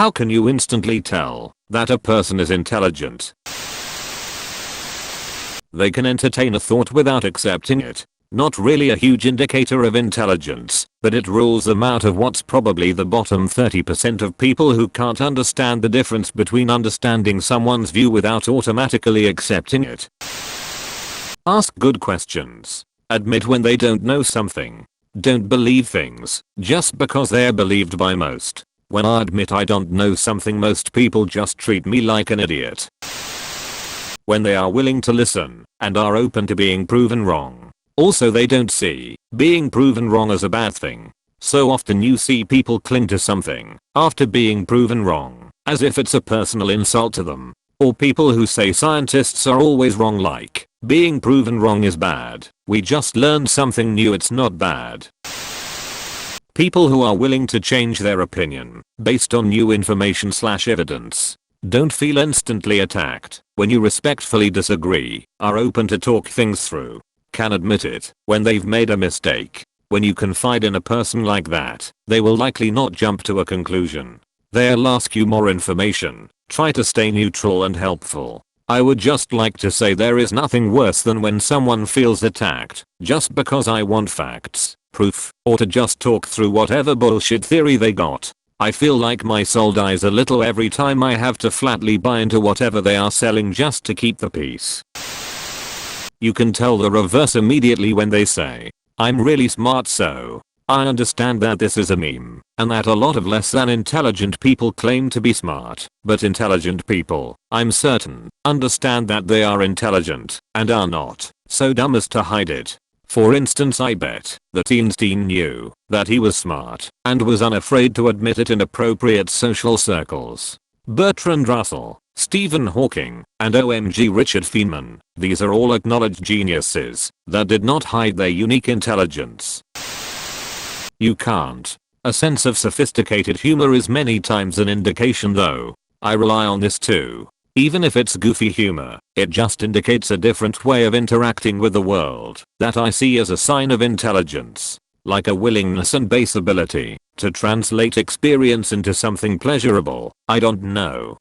How can you instantly tell that a person is intelligent? They can entertain a thought without accepting it. Not really a huge indicator of intelligence, but it rules them out of what's probably the bottom 30% of people who can't understand the difference between understanding someone's view without automatically accepting it. Ask good questions. Admit when they don't know something. Don't believe things just because they're believed by most. When I admit I don't know something, most people just treat me like an idiot. When they are willing to listen and are open to being proven wrong. Also, they don't see being proven wrong as a bad thing. So often you see people cling to something after being proven wrong, as if it's a personal insult to them. Or people who say scientists are always wrong, like being proven wrong is bad. We just learned something new, it's not bad. People who are willing to change their opinion based on new information/evidence. Don't feel instantly attacked when you respectfully disagree, are open to talk things through. Can admit it when they've made a mistake. When you confide in a person like that, they will likely not jump to a conclusion. They'll ask you more information, try to stay neutral and helpful. I would just like to say there is nothing worse than when someone feels attacked just because I want facts, proof, or to just talk through whatever bullshit theory they got. I feel like my soul dies a little every time I have to flatly buy into whatever they are selling just to keep the peace. You can tell the reverse immediately when they say, I'm really smart, so I understand that this is a meme, and that a lot of less than intelligent people claim to be smart, but intelligent people, I'm certain, understand that they are intelligent, and are not so dumb as to hide it. For instance, I bet that Einstein knew that he was smart, and was unafraid to admit it in appropriate social circles. Bertrand Russell, Stephen Hawking, and OMG Richard Feynman, these are all acknowledged geniuses that did not hide their unique intelligence. You can't. A sense of sophisticated humor is many times an indication, though. I rely on this too. Even if it's goofy humor, it just indicates a different way of interacting with the world that I see as a sign of intelligence. Like a willingness and base ability to translate experience into something pleasurable. I don't know.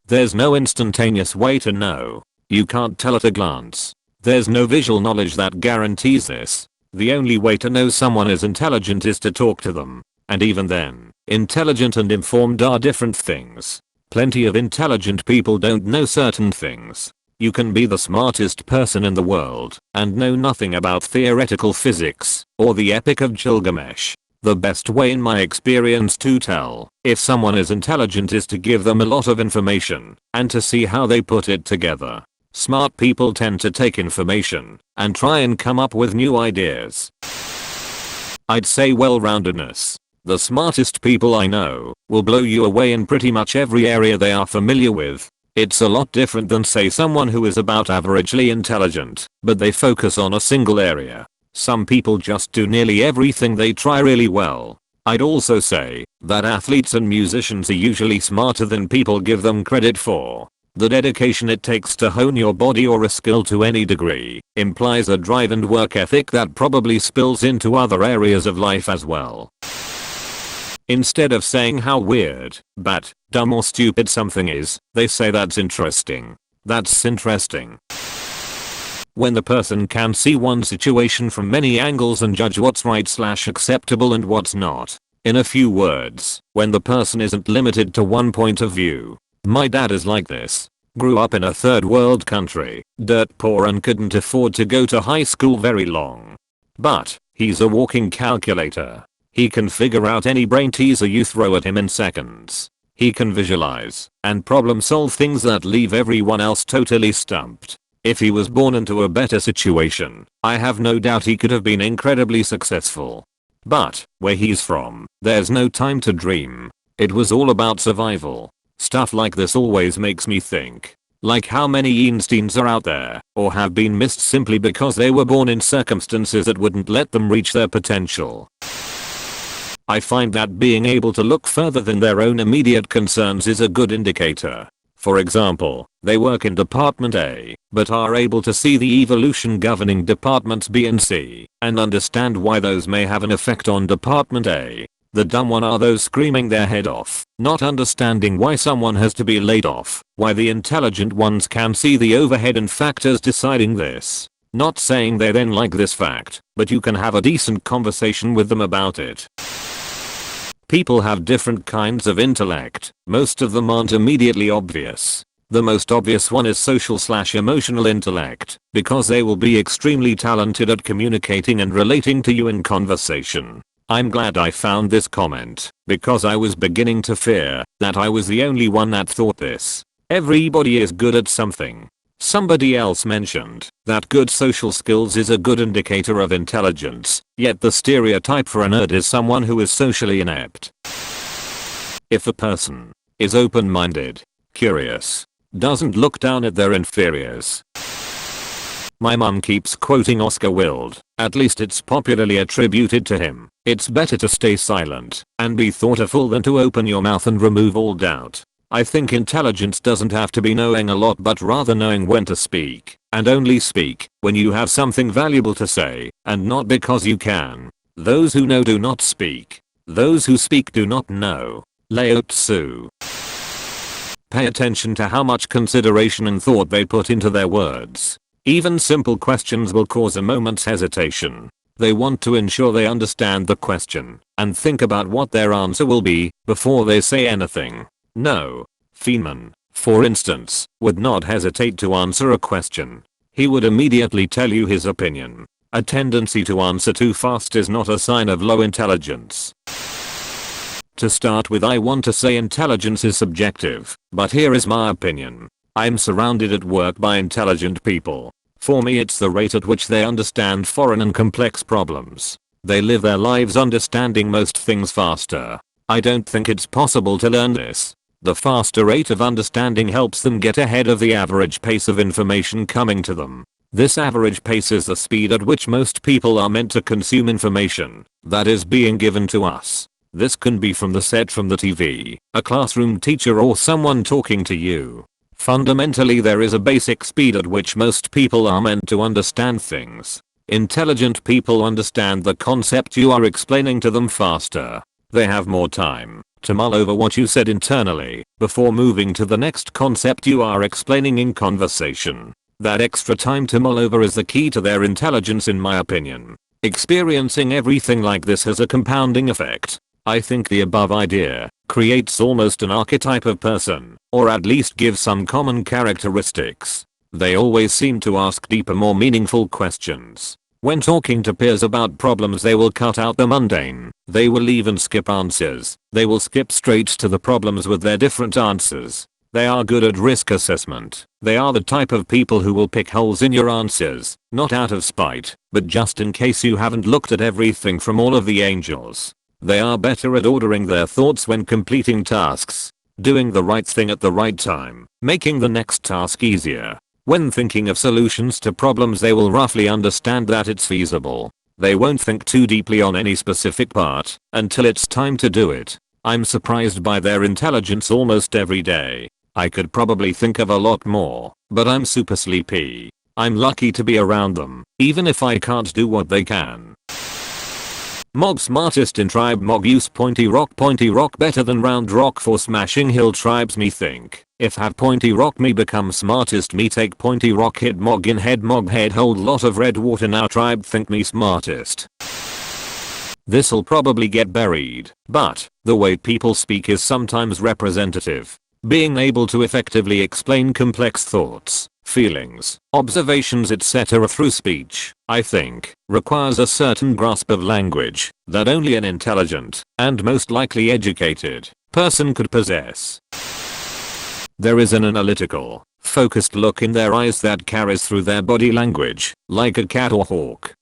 There's no instantaneous way to know. You can't tell at a glance. There's no visual knowledge that guarantees this. The only way to know someone is intelligent is to talk to them. And even then, intelligent and informed are different things. Plenty of intelligent people don't know certain things. You can be the smartest person in the world and know nothing about theoretical physics or the Epic of Gilgamesh. The best way in my experience to tell if someone is intelligent is to give them a lot of information and to see how they put it together. Smart people tend to take information and try and come up with new ideas. I'd say well-roundedness. The smartest people I know will blow you away in pretty much every area they are familiar with. It's a lot different than, say, someone who is about averagely intelligent, but they focus on a single area. Some people just do nearly everything they try really well. I'd also say that athletes and musicians are usually smarter than people give them credit for. The dedication it takes to hone your body or a skill to any degree implies a drive and work ethic that probably spills into other areas of life as well. Instead of saying how weird, bad, dumb or stupid something is, they say that's interesting. That's interesting. When the person can see one situation from many angles and judge what's right/acceptable and what's not. In a few words, when the person isn't limited to one point of view. My dad is like this. Grew up in a third world country, dirt poor and couldn't afford to go to high school very long. But, he's a walking calculator. He can figure out any brain teaser you throw at him in seconds. He can visualize and problem solve things that leave everyone else totally stumped. If he was born into a better situation, I have no doubt he could have been incredibly successful. But, where he's from, there's no time to dream. It was all about survival. Stuff like this always makes me think. Like how many Einsteins are out there, or have been missed simply because they were born in circumstances that wouldn't let them reach their potential. I find that being able to look further than their own immediate concerns is a good indicator. For example, they work in Department A, but are able to see the evolution governing Departments B and C, and understand why those may have an effect on Department A. The dumb one are those screaming their head off, not understanding why someone has to be laid off, why the intelligent ones can see the overhead and factors deciding this. Not saying they then like this fact, but you can have a decent conversation with them about it. People have different kinds of intellect, most of them aren't immediately obvious. The most obvious one is social/emotional intellect, because they will be extremely talented at communicating and relating to you in conversation. I'm glad I found this comment, because I was beginning to fear that I was the only one that thought this. Everybody is good at something. Somebody else mentioned that good social skills is a good indicator of intelligence, yet the stereotype for a nerd is someone who is socially inept. If a person is open-minded, curious, doesn't look down at their inferiors. My mum keeps quoting Oscar Wilde, at least it's popularly attributed to him. It's better to stay silent and be thoughtful than to open your mouth and remove all doubt. I think intelligence doesn't have to be knowing a lot, but rather knowing when to speak, and only speak when you have something valuable to say, and not because you can. Those who know do not speak. Those who speak do not know. Lao Tzu. Pay attention to how much consideration and thought they put into their words. Even simple questions will cause a moment's hesitation. They want to ensure they understand the question and think about what their answer will be before they say anything. No. Feynman, for instance, would not hesitate to answer a question. He would immediately tell you his opinion. A tendency to answer too fast is not a sign of low intelligence. To start with, I want to say intelligence is subjective, but here is my opinion. I'm surrounded at work by intelligent people. For me, it's the rate at which they understand foreign and complex problems. They live their lives understanding most things faster. I don't think it's possible to learn this. The faster rate of understanding helps them get ahead of the average pace of information coming to them. This average pace is the speed at which most people are meant to consume information that is being given to us. This can be from the set from the TV, a classroom teacher, or someone talking to you. Fundamentally, there is a basic speed at which most people are meant to understand things. Intelligent people understand the concept you are explaining to them faster. They have more time to mull over what you said internally before moving to the next concept you are explaining in conversation. That extra time to mull over is the key to their intelligence, in my opinion. Experiencing everything like this has a compounding effect. I think the above idea creates almost an archetype of person, or at least gives some common characteristics. They always seem to ask deeper, more meaningful questions. When talking to peers about problems, they will cut out the mundane. They will even skip answers. They will skip straight to the problems with their different answers. They are good at risk assessment. They are the type of people who will pick holes in your answers, not out of spite, but just in case you haven't looked at everything from all of the angles. They are better at ordering their thoughts when completing tasks, doing the right thing at the right time, making the next task easier. When thinking of solutions to problems, they will roughly understand that it's feasible. They won't think too deeply on any specific part until it's time to do it. I'm surprised by their intelligence almost every day. I could probably think of a lot more, but I'm super sleepy. I'm lucky to be around them, even if I can't do what they can. Mog smartest in tribe. Mog use pointy rock better than round rock for smashing hill tribes. Me think if have pointy rock me become smartest. Me take pointy rock hit Mog in head. Mog head hold lot of red water. Now tribe think me smartest. This'll probably get buried, but the way people speak is sometimes representative. Being able to effectively explain complex thoughts, feelings, observations, etc. through speech, I think, requires a certain grasp of language that only an intelligent, and most likely educated, person could possess. There is an analytical, focused look in their eyes that carries through their body language, like a cat or hawk.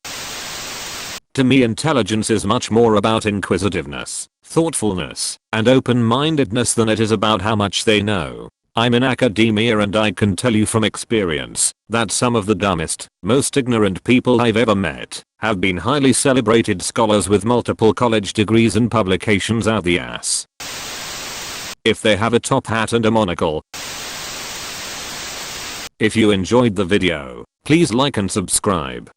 To me, intelligence is much more about inquisitiveness, thoughtfulness, and open-mindedness than it is about how much they know. I'm in academia and I can tell you from experience that some of the dumbest, most ignorant people I've ever met have been highly celebrated scholars with multiple college degrees and publications out the ass. If they have a top hat and a monocle. If you enjoyed the video, please like and subscribe.